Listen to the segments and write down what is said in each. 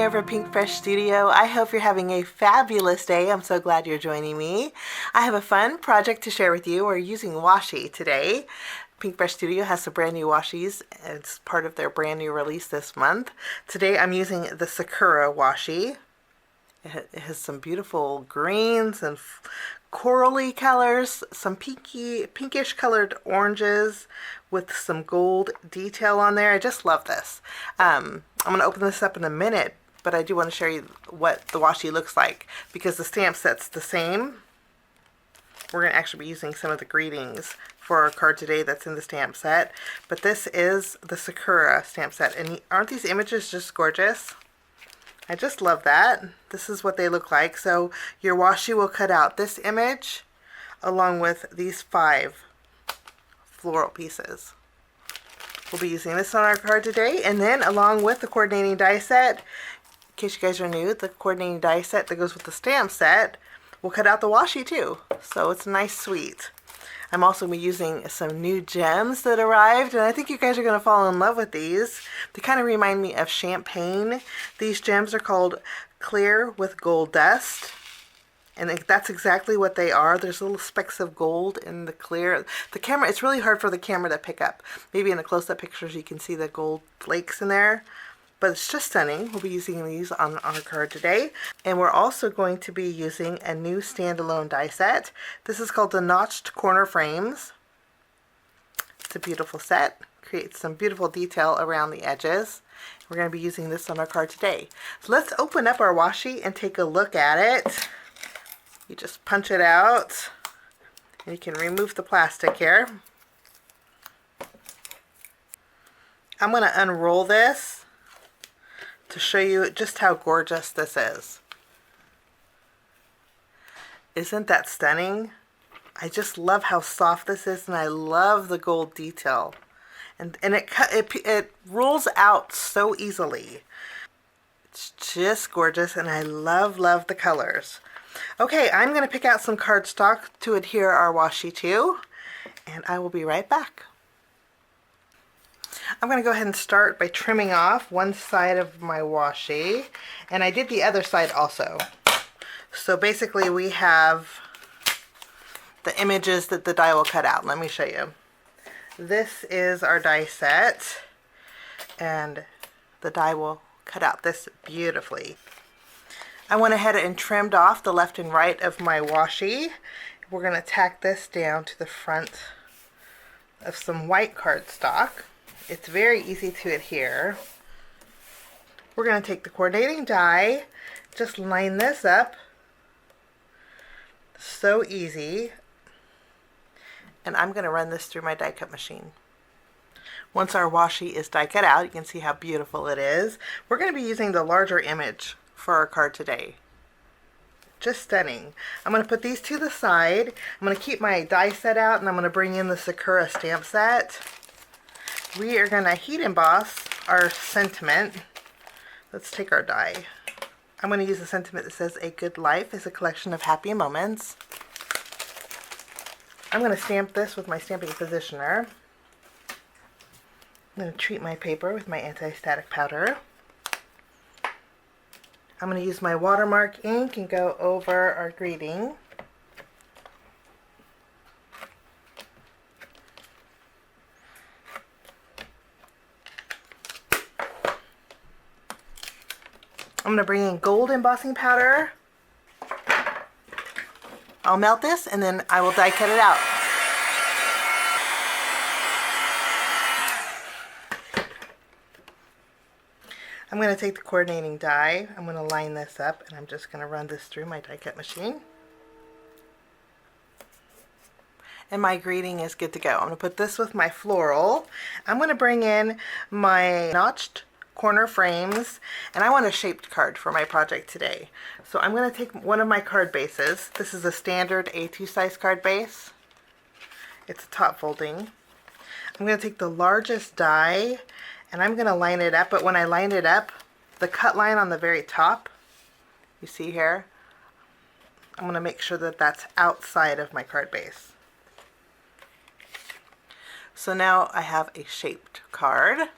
over at Pinkfresh Studio. I hope you're having a fabulous day. I'm so glad you're joining me. I have a fun project to share with you. We're using washi today. Pinkfresh Studio has some brand new washies. It's part of their brand new release this month. Today I'm using the Sakura Washi. It has some beautiful greens and corally colors, some pinkish colored oranges with some gold detail on there. I just love this. I'm going to open this up in a minute, but I do want to show you what the washi looks like because the stamp set's the same. We're going to actually be using some of the greetings for our card today that's in the stamp set, but this is the Sakura stamp set, and aren't these images just gorgeous? I just love that. This is what they look like. So your washi will cut out this image along with these 5 floral pieces. We'll be using this on our card today, and then along with the coordinating die set, in case you guys are new, the coordinating die set that goes with the stamp set will cut out the washi too. So it's a nice suite. I'm also going to be using some new gems that arrived, and I think you guys are going to fall in love with these. They kind of remind me of champagne. These gems are called Clear with Gold Dust, and that's exactly what they are. There's little specks of gold in the clear. The camera, it's really hard for the camera to pick up. Maybe in the close-up pictures you can see the gold flakes in there. But it's just stunning. We'll be using these on our card today. And we're also going to be using a new standalone die set. This is called the Notched Corner Frames. It's a beautiful set. Creates some beautiful detail around the edges. We're going to be using this on our card today. So let's open up our washi and take a look at it. You just punch it out. And you can remove the plastic here. I'm going to unroll this to show you just how gorgeous this is. Isn't that stunning? I just love how soft this is, and I love the gold detail. And it rolls out so easily. It's just gorgeous, and I love the colors. Okay, I'm going to pick out some cardstock to adhere our washi to, and I will be right back. I'm going to go ahead and start by trimming off one side of my washi, and I did the other side also. So basically we have the images that the die will cut out. Let me show you. This is our die set, and the die will cut out this beautifully. I went ahead and trimmed off the left and right of my washi. We're going to tack this down to the front of some white cardstock. It's very easy to adhere. We're going to take the coordinating die, just line this up. So easy. And I'm going to run this through my die cut machine. Once our washi is die cut out, you can see how beautiful it is. We're going to be using the larger image for our card today. Just stunning. I'm going to put these to the side. I'm going to keep my die set out, and I'm going to bring in the Sakura stamp set. We are going to heat emboss our sentiment. Let's take our die. I'm going to use a sentiment that says, "A good life is a collection of happy moments." I'm going to stamp this with my stamping positioner. I'm going to treat my paper with my anti-static powder. I'm going to use my watermark ink and go over our greeting. I'm going to bring in gold embossing powder. I'll melt this, and then I will die cut it out. I'm going to take the coordinating die. I'm going to line this up, and I'm just going to run this through my die cut machine. And my greeting is good to go. I'm going to put this with my floral. I'm going to bring in my notched corner frames, and I want a shaped card for my project today. So I'm going to take one of my card bases. This is a standard A2 size card base. It's a top folding. I'm going to take the largest die, and I'm going to line it up, but when I line it up, the cut line on the very top, you see here, I'm going to make sure that that's outside of my card base. So now I have a shaped card.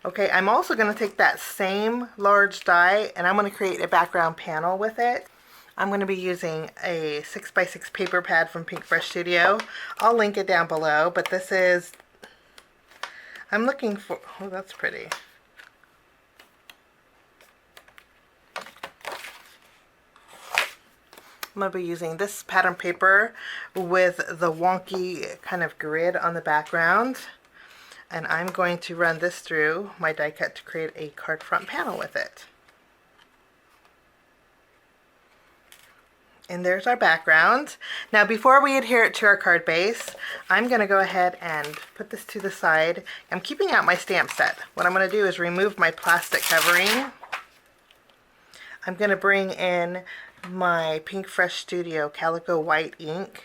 Okay, I'm also going to take that same large die and I'm going to create a background panel with it. I'm going to be using a 6x6 paper pad from Pinkfresh Studio. I'll link it down below, but this is, I'm looking for, oh, that's pretty. I'm going to be using this pattern paper with the wonky kind of grid on the background. And I'm going to run this through my die cut to create a card front panel with it. And there's our background. Now before we adhere it to our card base, I'm going to go ahead and put this to the side. I'm keeping out my stamp set. What I'm going to do is remove my plastic covering. I'm going to bring in my Pinkfresh Studio Calico white ink.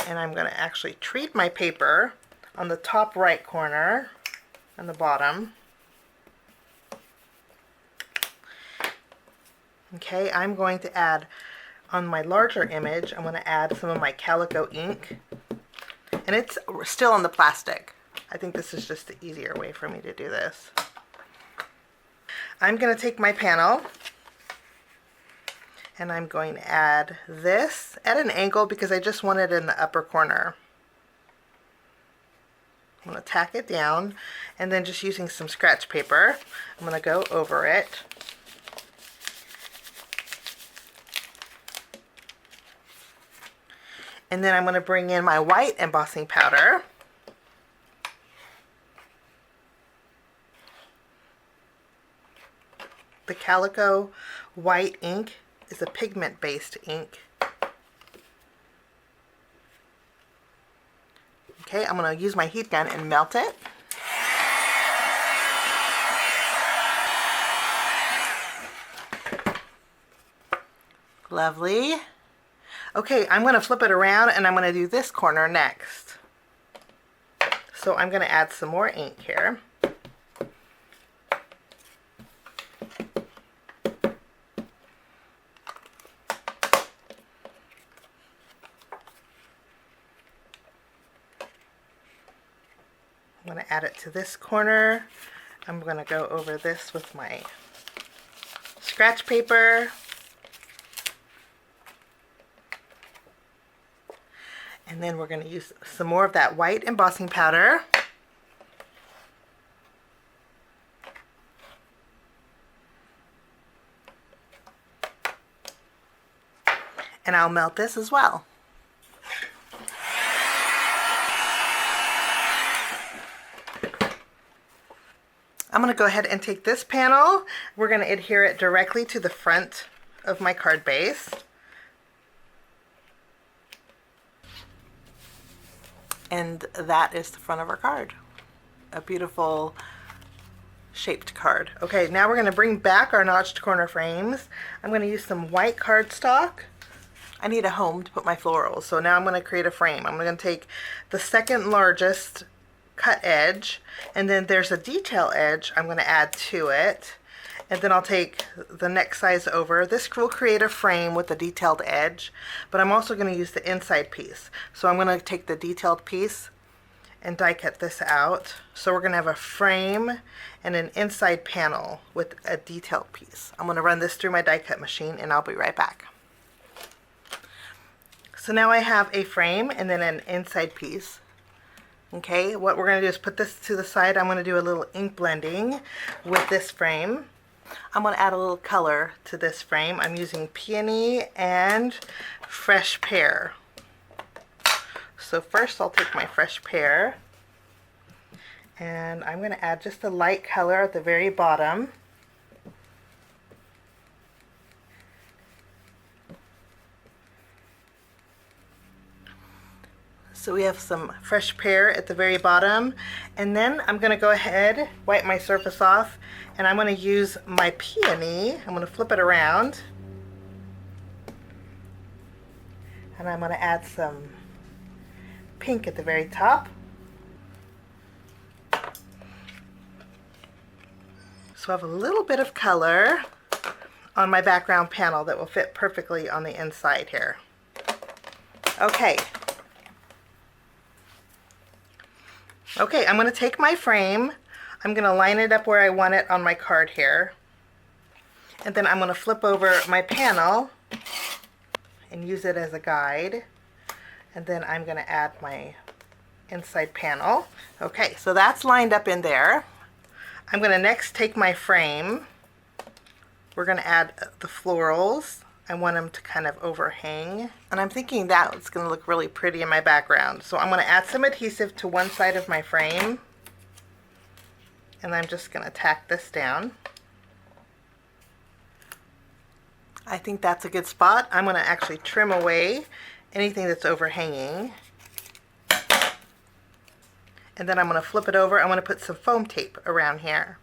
And I'm going to actually treat my paper on the top right corner and the bottom. Okay, I'm going to add on my larger image, I'm going to add some of my Calico ink. And it's still on the plastic. I think this is just the easier way for me to do this. I'm going to take my panel and I'm going to add this at an angle because I just want it in the upper corner. I'm going to tack it down and then just using some scratch paper, I'm going to go over it. And then I'm going to bring in my white embossing powder. The Calico white ink is a pigment-based ink. Okay, I'm going to use my heat gun and melt it. Lovely. Okay, I'm going to flip it around and I'm going to do this corner next. So I'm going to add some more ink here. I'm going to add it to this corner. I'm going to go over this with my scratch paper. And then we're going to use some more of that white embossing powder. And I'll melt this as well. I'm going to go ahead and take this panel. We're going to adhere it directly to the front of my card base. And that is the front of our card. A beautiful shaped card. Okay, now we're going to bring back our notched corner frames. I'm going to use some white cardstock. I need a home to put my florals, so now I'm going to create a frame. I'm going to take the second largest cut edge, and then there's a detail edge I'm going to add to it, and then I'll take the next size over. This will create a frame with a detailed edge, but I'm also going to use the inside piece. So I'm going to take the detailed piece and die cut this out. So we're going to have a frame and an inside panel with a detailed piece. I'm going to run this through my die cut machine and I'll be right back. So now I have a frame and then an inside piece. Okay, what we're going to do is put this to the side. I'm going to do a little ink blending with this frame. I'm going to add a little color to this frame. I'm using Peony and Fresh Pear. So first I'll take my Fresh Pear and I'm going to add just a light color at the very bottom. So we have some Fresh Pear at the very bottom, and then I'm going to go ahead, wipe my surface off, and I'm going to use my Peony. I'm going to flip it around, and I'm going to add some pink at the very top. So I have a little bit of color on my background panel that will fit perfectly on the inside here. Okay, I'm going to take my frame. I'm going to line it up where I want it on my card here. And then I'm going to flip over my panel and use it as a guide. And then I'm going to add my inside panel. Okay, so that's lined up in there. I'm going to next take my frame. We're going to add the florals. I want them to kind of overhang. And I'm thinking that it's going to look really pretty in my background. So I'm going to add some adhesive to one side of my frame. And I'm just going to tack this down. I think that's a good spot. I'm going to actually trim away anything that's overhanging. And then I'm going to flip it over. I'm going to put some foam tape around here.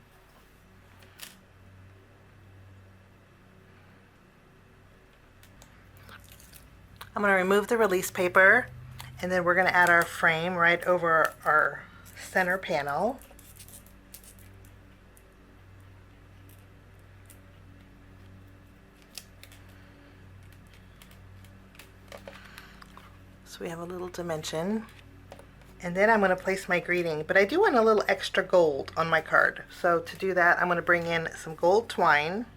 I'm going to remove the release paper, and then we're going to add our frame right over our center panel. So we have a little dimension. And then I'm going to place my greeting, but I do want a little extra gold on my card. So to do that, I'm going to bring in some gold twine.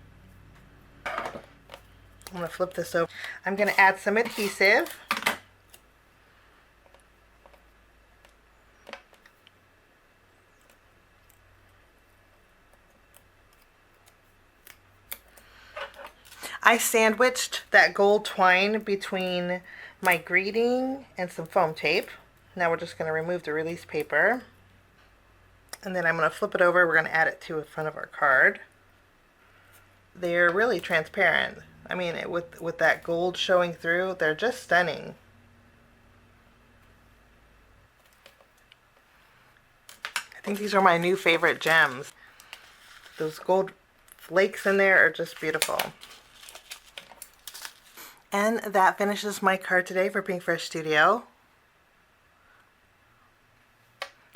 I'm going to flip this over. I'm going to add some adhesive. I sandwiched that gold twine between my greeting and some foam tape. Now we're just going to remove the release paper. And then I'm going to flip it over. We're going to add it to the front of our card. They're really transparent. I mean, with that gold showing through, they're just stunning. I think these are my new favorite gems. Those gold flakes in there are just beautiful. And that finishes my card today for Pinkfresh Studio.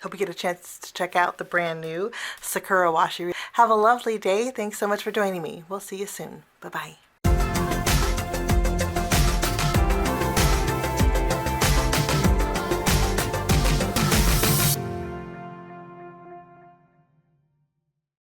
Hope you get a chance to check out the brand new Sakura Washi. Have a lovely day. Thanks so much for joining me. We'll see you soon. Bye-bye.